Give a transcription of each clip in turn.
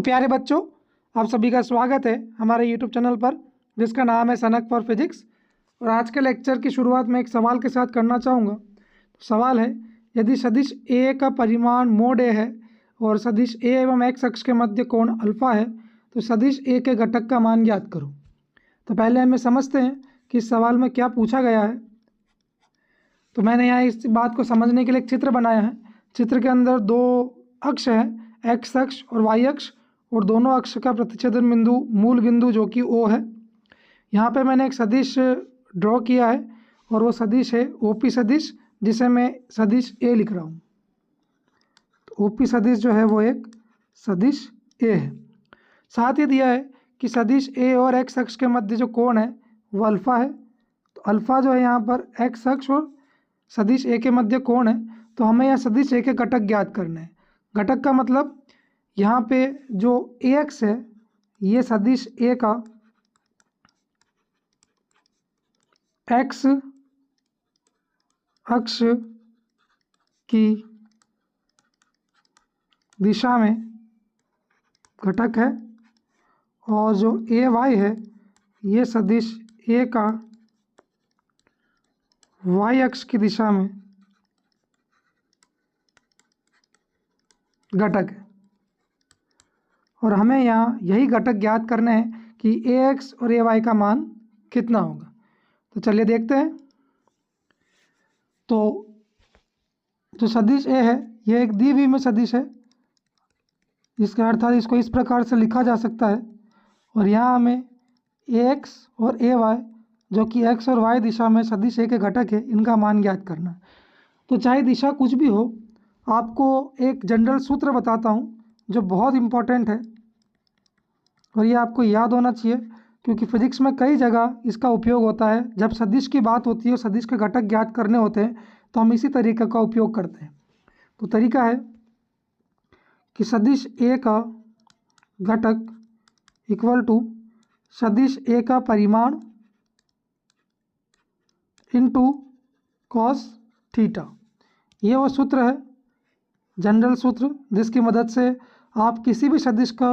प्यारे बच्चों, आप सभी का स्वागत है हमारे YouTube चैनल पर जिसका नाम है सनक फॉर फिजिक्स। और आज के लेक्चर की शुरुआत में एक सवाल के साथ करना चाहूँगा। तो सवाल है, यदि सदिश ए का परिमाण मोड ए है और सदिश ए एवं एक्स अक्ष के मध्य कोण अल्फा है तो सदिश ए के घटक का मान ज्ञात करो। तो पहले हमें समझते हैं कि इस सवाल में क्या पूछा गया है। तो मैंने यहाँ इस बात को समझने के लिए एक चित्र बनाया है। चित्र के अंदर दो अक्ष हैं, एक्स अक्ष और वाई अक्ष, और दोनों अक्ष का प्रतिच्छेदन बिंदु मूल बिंदु जो कि ओ है। यहाँ पे मैंने एक सदिश ड्रॉ किया है और वो सदिश है ओपी सदिश, जिसे मैं सदिश ए लिख रहा हूँ। तो ओपी सदिश जो है वो एक सदिश ए है। साथ ही दिया है कि सदिश ए और एक्स अक्ष के मध्य जो कोण है वो अल्फा है। तो अल्फा जो है यहाँ पर एक्स अक्ष और सदिश ए के मध्य कोण है। तो हमें यह सदिश ए के घटक ज्ञात करने हैं। घटक का मतलब यहाँ पे जो ए एक्स है ये सदिश ए का एक्स अक्ष की दिशा में घटक है, और जो ए वाई है ये सदिश ए का वाई अक्ष की दिशा में घटक है। और हमें यहाँ यही घटक ज्ञात करने हैं कि ए एक्स और ए वाई का मान कितना होगा। तो चलिए देखते हैं। तो जो सदिश ए है यह एक द्विविमीय सदिश है, जिसका अर्थात इसको इस प्रकार से लिखा जा सकता है। और यहाँ हमें ए एक्स और ए वाई जो कि एक्स और वाई दिशा में सदिश ए के घटक है, इनका मान ज्ञात करना है। तो चाहे दिशा कुछ भी हो, आपको एक जनरल सूत्र बताता हूँ जो बहुत इम्पोर्टेंट है और ये आपको याद होना चाहिए, क्योंकि फिजिक्स में कई जगह इसका उपयोग होता है। जब सदिश की बात होती है, सदिश के घटक ज्ञात करने होते हैं, तो हम इसी तरीके का उपयोग करते हैं। तो तरीका है कि सदिश ए का घटक इक्वल टू सदिश ए का परिमाण इनटू कॉस थीटा। ये वो सूत्र है, जनरल सूत्र, जिसकी मदद से आप किसी भी सदिश का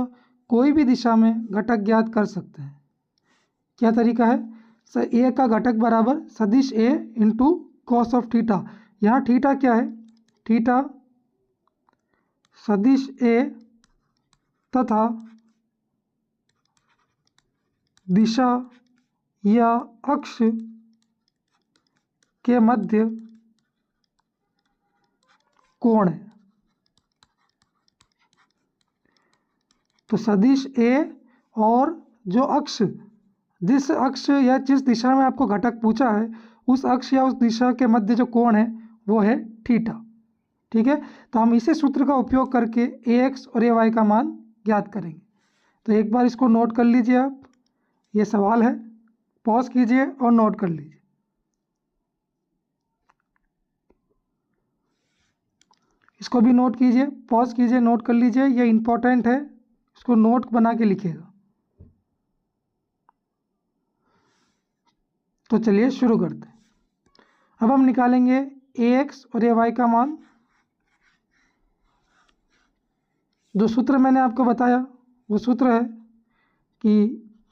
कोई भी दिशा में घटक ज्ञात कर सकते हैं। क्या तरीका है? ए का घटक बराबर सदिश ए इंटू कॉस ऑफ थीटा। यहाँ थीटा क्या है? थीटा सदिश ए तथा दिशा या अक्ष के मध्य कोण है। तो सदिश ए और जो अक्ष, जिस अक्ष या जिस दिशा में आपको घटक पूछा है, उस अक्ष या उस दिशा के मध्य जो कोण है वो है थीटा। ठीक है, तो हम इसी सूत्र का उपयोग करके ए एक्स और ए वाई का मान ज्ञात करेंगे। तो एक बार इसको नोट कर लीजिए आप, ये सवाल है, पॉज कीजिए और नोट कर लीजिए। इसको भी नोट कीजिए, पॉज कीजिए, नोट कर लीजिए, ये इंपॉर्टेंट है, इसको नोट बना के लिखिएगा। तो चलिए शुरू करते हैं। अब हम निकालेंगे ए एक्स और ए वाई का मान। जो सूत्र मैंने आपको बताया वो सूत्र है कि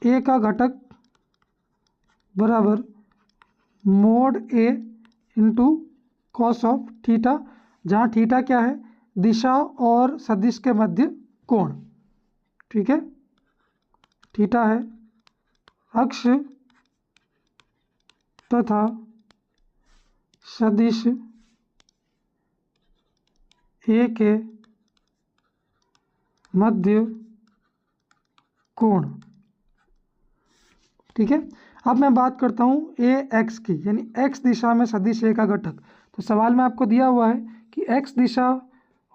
ए का घटक बराबर mode A into cos of theta, जहाँ थीटा क्या है? दिशा और सदिश के मध्य कोण। ठीक है, थीटा है अक्ष तथा सदिश ए के मध्य कोण। ठीक है, अब मैं बात करता हूँ ए एक्स की, यानी एक्स दिशा में सदिश ए का घटक। तो सवाल में आपको दिया हुआ है कि एक्स दिशा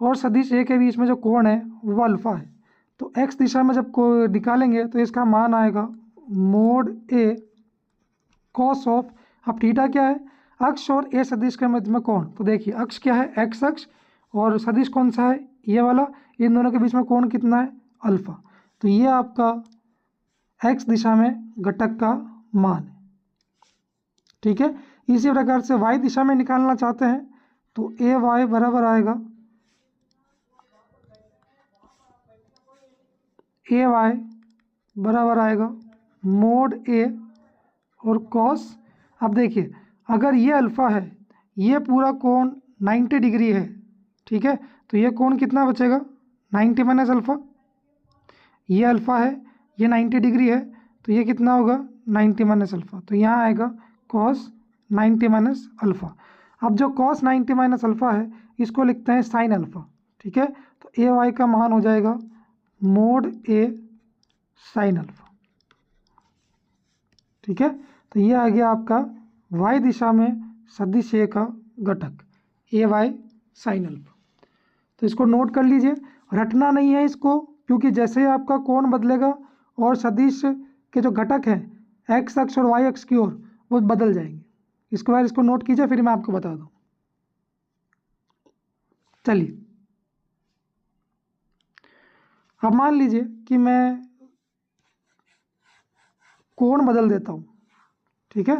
और सदिश ए के बीच में जो कोण है वो अल्फा है। तो एक्स दिशा में जब को निकालेंगे तो इसका मान आएगा मोड ए कॉस ऑफ, अब थीटा क्या है? अक्ष और ए सदिश के मध्य में कोण। तो देखिए अक्ष क्या है? एक्स अक्ष, और सदिश कौन सा है? ये वाला। इन दोनों के बीच में कोण कितना है? अल्फा। तो ये आपका एक्स दिशा में घटक का मान है। ठीक है, इसी प्रकार से वाई दिशा में निकालना चाहते हैं तो ए वाई बराबर आएगा ए वाई बराबर आएगा मोड ए और कॉस। अब देखिए अगर ये अल्फ़ा है, ये पूरा कोण 90 डिग्री है, ठीक है, तो ये कोण कितना बचेगा 90 माइनस अल्फ़ा। ये अल्फ़ा है, ये 90 डिग्री है, तो ये कितना होगा 90 माइनस अल्फ़ा, तो यहाँ आएगा कॉस 90 माइनस अल्फ़ा। अब जो कॉस 90 माइनस अल्फ़ा है इसको लिखते हैं साइन अल्फ़ा, ठीक है, तो ए वाई का मान हो जाएगा मोड ए साइन अल्फ़ा, ठीक है। तो ये आ गया आपका वाई दिशा में सदिश ए का घटक ए वाई साइन अल्फ़ा। तो इसको नोट कर लीजिए, रटना नहीं है इसको, क्योंकि जैसे ही आपका कोण बदलेगा और सदिश के जो घटक हैं एक्स अक्ष और वाई अक्ष की ओर वो बदल जाएंगे। इसके बाद इसको नोट कीजिए, फिर मैं आपको बता दूँ। चलिए अब मान लीजिए कि मैं कोण बदल देता हूँ, ठीक है।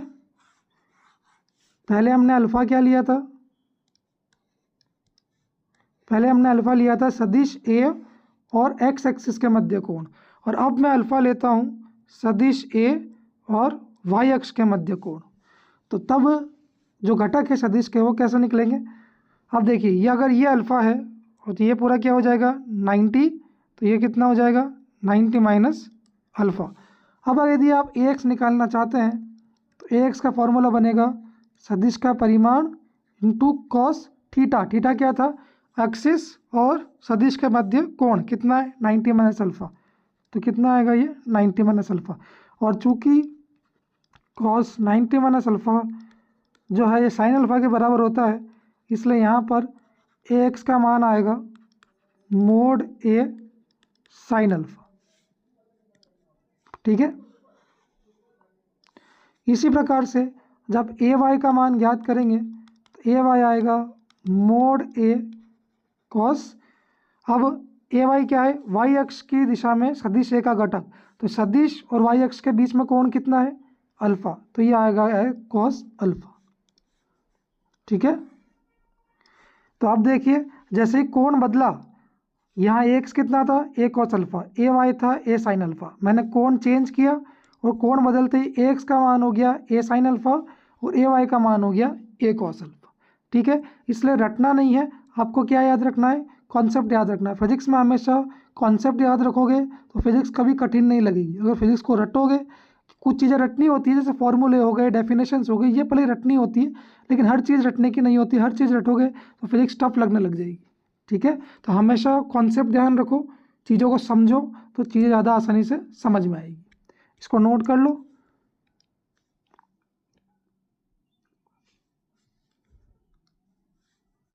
पहले हमने अल्फ़ा क्या लिया था, पहले हमने अल्फ़ा लिया था सदिश ए और एक्स एक्सिस के मध्य कोण, और अब मैं अल्फ़ा लेता हूँ सदिश ए और वाई अक्ष के मध्य कोण। तो तब जो घटक है सदिश के वो कैसे निकलेंगे। अब देखिए ये अगर ये अल्फ़ा है और ये पूरा क्या हो जाएगा 90, तो ये कितना हो जाएगा 90 माइनस अल्फ़ा। अब यदि आप ए एक्स निकालना चाहते हैं तो ए एक्स का फॉर्मूला बनेगा सदिश का परिमाण इंटू कॉस थीटा। थीटा क्या था एक्सिस और सदिश के मध्य कोण कितना है 90 माइनस अल्फ़ा, तो कितना आएगा ये 90 माइनस अल्फ़ा। और चूंकि कॉस 90 माइनस अल्फ़ा जो है ये साइन अल्फ़ा के बराबर होता है, इसलिए यहाँ पर ए एक्स का मान आएगा मोड ए साइन अल्फ़ा, ठीक है। इसी प्रकार से जब ए वाई का मान ज्ञात करेंगे तो ए वाई आएगा मोड ए कॉस। अब ए वाई क्या है वाई अक्ष की दिशा में सदिश ए का घटक, तो सदिश और वाई अक्ष के बीच में कोण कितना है अल्फ़ा, तो ये आएगा है कॉस अल्फ़ा, ठीक है। तो अब देखिए जैसे ही कोण बदला, यहाँ एक्स कितना था ए कॉस अल्फ़ा, ए वाई था ए साइन अल्फ़ा, मैंने कोण चेंज किया और कोण बदलते ही एक्स का मान हो गया ए साइन अल्फ़ा और ए वाई का मान हो गया ए कॉस अल्फ़ा, ठीक है। इसलिए रटना नहीं है, आपको क्या याद रखना है कॉन्सेप्ट याद रखना है। फिजिक्स में हमेशा कॉन्सेप्ट याद रखोगे तो फिजिक्स कभी कठिन नहीं लगेगी। अगर फिजिक्स को रटोगे, कुछ चीज़ें रटनी होती है जैसे फॉर्मूले हो गए डेफिनेशंस हो गए, ये पहले रटनी होती है, लेकिन हर चीज़ रटने की नहीं होती। हर चीज़ रटोगे तो फिजिक्स टफ लगने लग जाएगी, ठीक है। तो हमेशा कॉन्सेप्ट ध्यान रखो, चीज़ों को समझो तो चीज़ें ज़्यादा आसानी से समझ में आएगी। इसको नोट कर लो।